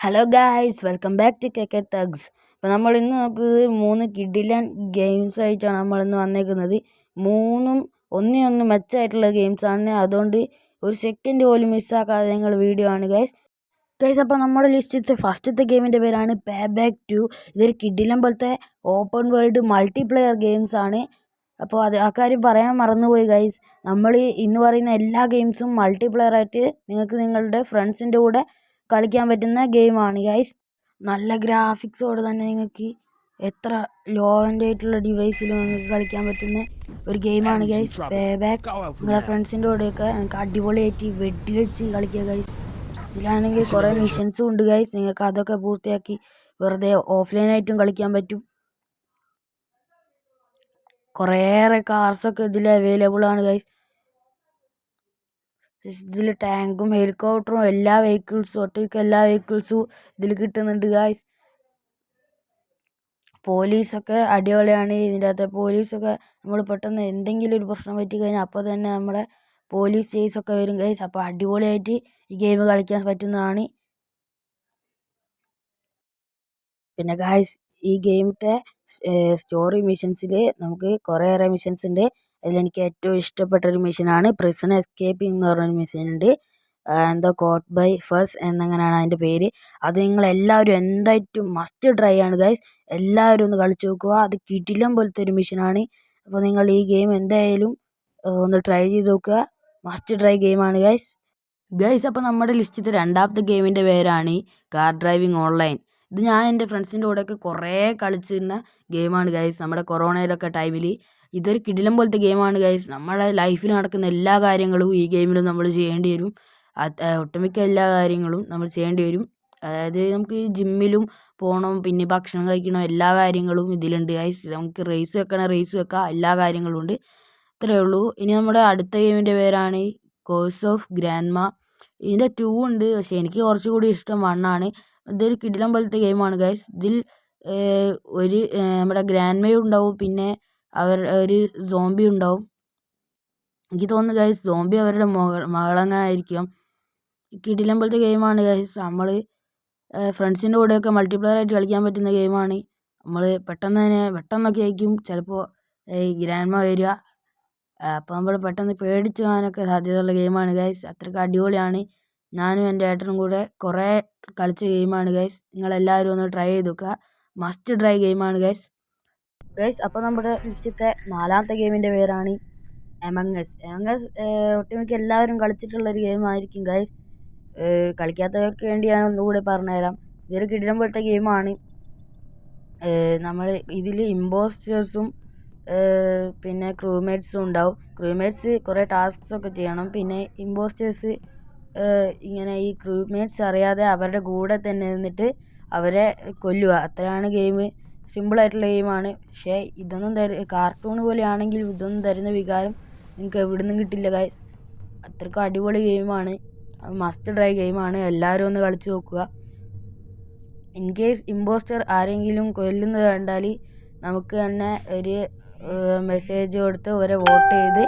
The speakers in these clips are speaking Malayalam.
Hello guys, welcome back to K Thugs. അപ്പോൾ നമ്മൾ ഇന്ന് നോക്കുന്നത് 3 കിഡിലൻ ഗെയിംസ് ആയിട്ടാണ് നമ്മളിന്ന് വന്നേക്കുന്നത്. മൂന്നും ഒന്നിനൊന്ന് മെച്ചമായിട്ടുള്ള ഗെയിംസാണ്. അതുകൊണ്ട് ഒരു സെക്കൻഡ് പോലും മിസ്സാക്കാതെ നിങ്ങൾ വീഡിയോ ആണ് ഗൈസ്. അപ്പോൾ നമ്മുടെ ലിസ്റ്റിലത്തെ ഫസ്റ്റത്തെ ഗെയിമിൻ്റെ പേരാണ് പേ ബാക്ക് 2. ഇതൊരു കിഡിലൻ പോലത്തെ ഓപ്പൺ വേൾഡ് മൾട്ടിപ്ലെയർ ഗെയിംസാണ്. അപ്പോൾ ആ കാര്യം പറയാൻ മറന്നുപോയി ഗൈസ്. നമ്മൾ ഇന്ന് പറയുന്ന എല്ലാ ഗെയിംസും മൾട്ടിപ്ലെയർ ആയിട്ട് നിങ്ങൾക്ക് നിങ്ങളുടെ ഫ്രണ്ട്സിൻ്റെ കൂടെ കളിക്കാൻ പറ്റുന്ന ഗെയിമാണ് ഗൈസ്. നല്ല ഗ്രാഫിക്സോടെ തന്നെ നിങ്ങൾക്ക് എത്ര ലോ ആൻഡ് ആയിട്ടുള്ള ഡിവൈസിലും നിങ്ങൾക്ക് കളിക്കാൻ പറ്റുന്ന ഒരു ഗെയിമാണ് ഗൈസ് പേ ബാക്ക്. നിങ്ങളെ ഫ്രണ്ട്സിൻ്റെ കൂടെയൊക്കെ നിങ്ങൾക്ക് അടിപൊളിയായിട്ട് വെച്ച് കളിക്കുക ഗൈസ്. ഇതിലാണെങ്കിൽ കുറേ മിഷൻസും ഉണ്ട് ഗൈസ്. നിങ്ങൾക്ക് അതൊക്കെ പൂർത്തിയാക്കി വെറുതെ ഓഫ്ലൈനായിട്ടും കളിക്കാൻ പറ്റും. കുറേയേറെ കാർസൊക്കെ ഇതിൽ അവൈലബിൾ ആണ് ഗൈസ്. ഇതിൽ ടാങ്കും ഹെലികോപ്റ്ററും എല്ലാ വെഹിക്കിൾസും ഒട്ടുമിക്ക എല്ലാ വെഹിക്കിൾസും ഇതിൽ കിട്ടുന്നുണ്ട് ഗായ്സ്. പോലീസൊക്കെ അടിപൊളിയാണ്. ഇതിൻ്റെ അകത്തെ പോലീസൊക്കെ നമ്മൾ പെട്ടെന്ന് എന്തെങ്കിലും ഒരു പ്രശ്നം പറ്റി കഴിഞ്ഞാൽ അപ്പോൾ തന്നെ നമ്മുടെ പോലീസ് ചേസൊക്കെ വരും ഗൈസ്. അപ്പോൾ അടിപൊളിയായിട്ട് ഈ ഗെയിം കളിക്കാൻ പറ്റുന്നതാണ്. പിന്നെ ഗായ്സ്, ഈ ഗെയിമത്തെ സ്റ്റോറി മിഷൻസിൽ നമുക്ക് കുറേയേറെ മിഷൻസ് ഉണ്ട്. അതിലെനിക്ക് ഏറ്റവും ഇഷ്ടപ്പെട്ട ഒരു മിഷനാണ് പ്രിസൺ എസ്കേപ്പിംഗ് എന്ന് പറഞ്ഞൊരു മിഷൻ ഉണ്ട്. എന്തോ കോട്ട് ബൈ ഫസ് എന്നങ്ങനെയാണ് അതിൻ്റെ പേര്. അത് നിങ്ങളെല്ലാവരും എന്തായിട്ടും മസ്റ്റ് ട്രൈ ആണ് ഗൈസ്. എല്ലാവരും ഒന്ന് കളിച്ച് നോക്കുക. അത് കിടിലം പോലത്തെ ഒരു മിഷനാണ്. അപ്പോൾ നിങ്ങൾ ഈ ഗെയിം എന്തായാലും ഒന്ന് ട്രൈ ചെയ്ത് നോക്കുക. മസ്റ്റ് ട്രൈ ഗെയിമാണ് ഗൈസ്. അപ്പോൾ നമ്മുടെ ലിസ്റ്റിലത്തെ രണ്ടാമത്തെ ഗെയിമിൻ്റെ പേരാണ് കാർ ഡ്രൈവിംഗ് ഓൺലൈൻ. ഇത് ഞാൻ എൻ്റെ ഫ്രണ്ട്സിൻ്റെ കൂടെയൊക്കെ കുറേ കളിച്ചിരുന്ന ഗെയിമാണ് ഗൈസ്. നമ്മുടെ കൊറോണയിലൊക്കെ ടൈമിൽ ഇതൊരു കിടിലം പോലത്തെ ഗെയിമാണ് ഗൈസ്. നമ്മുടെ ലൈഫിൽ നടക്കുന്ന എല്ലാ കാര്യങ്ങളും ഈ ഗെയിമിൽ നമ്മൾ ചെയ്യേണ്ടി വരും. ഒട്ടുമിക്ക എല്ലാ കാര്യങ്ങളും നമ്മൾ ചെയ്യേണ്ടി വരും. അതായത് നമുക്ക് ജിമ്മിലും പോകണം, പിന്നെ ഭക്ഷണം കഴിക്കണം, എല്ലാ കാര്യങ്ങളും ഇതിലുണ്ട് ഗൈസ്. നമുക്ക് റേസ് വെക്കണം, റേസ് വെക്കാം, എല്ലാ കാര്യങ്ങളും ഉണ്ട്. ഇത്രയേ ഉള്ളൂ. ഇനി നമ്മുടെ അടുത്ത ഗെയിമിൻ്റെ പേരാണ് കോഴ്സ് ഓഫ് ഗ്രാൻഡ്മ. ഇതിൻ്റെ 2 ഉണ്ട്, പക്ഷേ എനിക്ക് കുറച്ചുകൂടി ഇഷ്ടം 1 ആണ്. ഇതൊരു കിടിലം പോലത്തെ ഗെയിമാണ് ഗൈസ്. ഇതിൽ ഒരു നമ്മുടെ ഗ്രാൻഡ്മയും ഉണ്ടാവും, പിന്നെ ഒരു സോംബി ഉണ്ടാവും. എനിക്ക് തോന്നുന്നു ഗൈസ് സോംബി അവരുടെ മകളങ്ങായിരിക്കും. കിടിലം പോലത്തെ ഗെയിമാണ് ഗൈസ്. നമ്മൾ ഫ്രണ്ട്സിൻ്റെ കൂടെയൊക്കെ മൾട്ടിപ്ലെയർ ആയിട്ട് കളിക്കാൻ പറ്റുന്ന ഗെയിമാണ്. നമ്മൾ പെട്ടെന്നൊക്കെ ആയിരിക്കും ചിലപ്പോൾ ഈ ഗ്രാൻഡ്മ വരിക. അപ്പോൾ നമ്മൾ പെട്ടെന്ന് പേടിച്ച് പോകാനൊക്കെ സാധ്യതയുള്ള ഗെയിമാണ് ഗൈസ്. അത്രയ്ക്ക് അടിപൊളിയാണ്. ഞാനും എൻ്റെ ഏട്ടനും കൂടെ കുറേ കളിച്ച ഗെയിമാണ് ഗൈസ്. നിങ്ങളെല്ലാവരും ഒന്ന് ട്രൈ ചെയ്ത് നോക്കുക. മസ്റ്റ് ട്രൈ ഗെയിമാണ് ഗൈസ്. അപ്പോൾ നമ്മുടെ ലിസ്റ്റിലത്തെ 4ാമത്തെ ഗെയിമിൻ്റെ പേരാണ് എമംഗ് അസ്. ഒട്ടുമിക്ക എല്ലാവരും കളിച്ചിട്ടുള്ളൊരു ഗെയിമായിരിക്കും ഗൈസ്. കളിക്കാത്തവർക്ക് വേണ്ടി ഞാൻ ഒന്നുകൂടെ പറഞ്ഞുതരാം. ഇതൊരു കിടിലം പോലത്തെ ഗെയിമാണ്. നമ്മൾ ഇതിൽ ഇമ്പോസ്റ്റേഴ്സും പിന്നെ ക്രൂമേറ്റ്സും ഉണ്ടാവും. ക്രൂമേറ്റ്സ് കുറേ ടാസ്ക്സൊക്കെ ചെയ്യണം. പിന്നെ ഇമ്പോസ്റ്റേഴ്സ് ഇങ്ങനെ ഈ ക്രൂമേറ്റ്സ് അറിയാതെ അവരുടെ കൂടെ തന്നെ നിന്നിട്ട് അവരെ കൊല്ലുക. അത്രയാണ് ഗെയിം. സിമ്പിളായിട്ടുള്ള ഗെയിമാണ്. പക്ഷേ ഇതൊന്നും കാർട്ടൂൺ പോലെയാണെങ്കിൽ ഇതൊന്നും തരുന്ന വികാരം നിങ്ങൾക്ക് എവിടെ നിന്നും കിട്ടില്ല ഗൈസ്. അത്രയ്ക്കും അടിപൊളി ഗെയിമാണ്. മസ്റ്റ് ട്രൈ ഗെയിമാണ്. എല്ലാവരും ഒന്ന് കളിച്ച് നോക്കുക. ഇൻ കേസ് ഇമ്പോസ്റ്റർ ആരെങ്കിലും കൊല്ലുന്നത് കണ്ടാൽ നമുക്ക് തന്നെ ഒരു മെസ്സേജ് കൊടുത്ത് അവരെ വോട്ട് ചെയ്ത്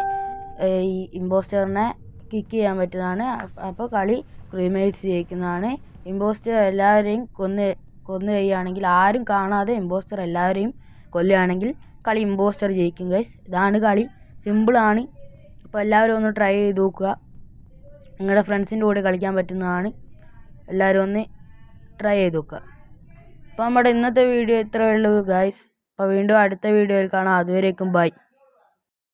ഈ ഇമ്പോസ്റ്ററിനെ കിക്ക് ചെയ്യാൻ പറ്റുന്നതാണ്. അപ്പോൾ കളി ക്രീമേറ്റ്സ് ജയിക്കുന്നതാണ്. ഇമ്പോസ്റ്റർ എല്ലാവരെയും കൊന്നു കഴിയുകയാണെങ്കിൽ, ആരും കാണാതെ ഇമ്പോസ്റ്റർ എല്ലാവരെയും കൊല്ലുകയാണെങ്കിൽ കളി ഇമ്പോസ്റ്റർ ജയിക്കും ഗൈസ്. ഇതാണ് കളി. സിമ്പിളാണ്. അപ്പോൾ എല്ലാവരും ഒന്ന് ട്രൈ ചെയ്ത് നോക്കുക. നിങ്ങളുടെ ഫ്രണ്ട്സിൻ്റെ കൂടെ കളിക്കാൻ പറ്റുന്നതാണ്. എല്ലാവരും ഒന്ന് ട്രൈ ചെയ്ത് നോക്കുക. അപ്പോൾ നമ്മുടെ ഇന്നത്തെ വീഡിയോ ഇത്രയേ ഉള്ളൂ ഗൈസ്. അപ്പോൾ വീണ്ടും അടുത്ത വീഡിയോയിൽ കാണാം. അതുവരേക്കും ബൈ.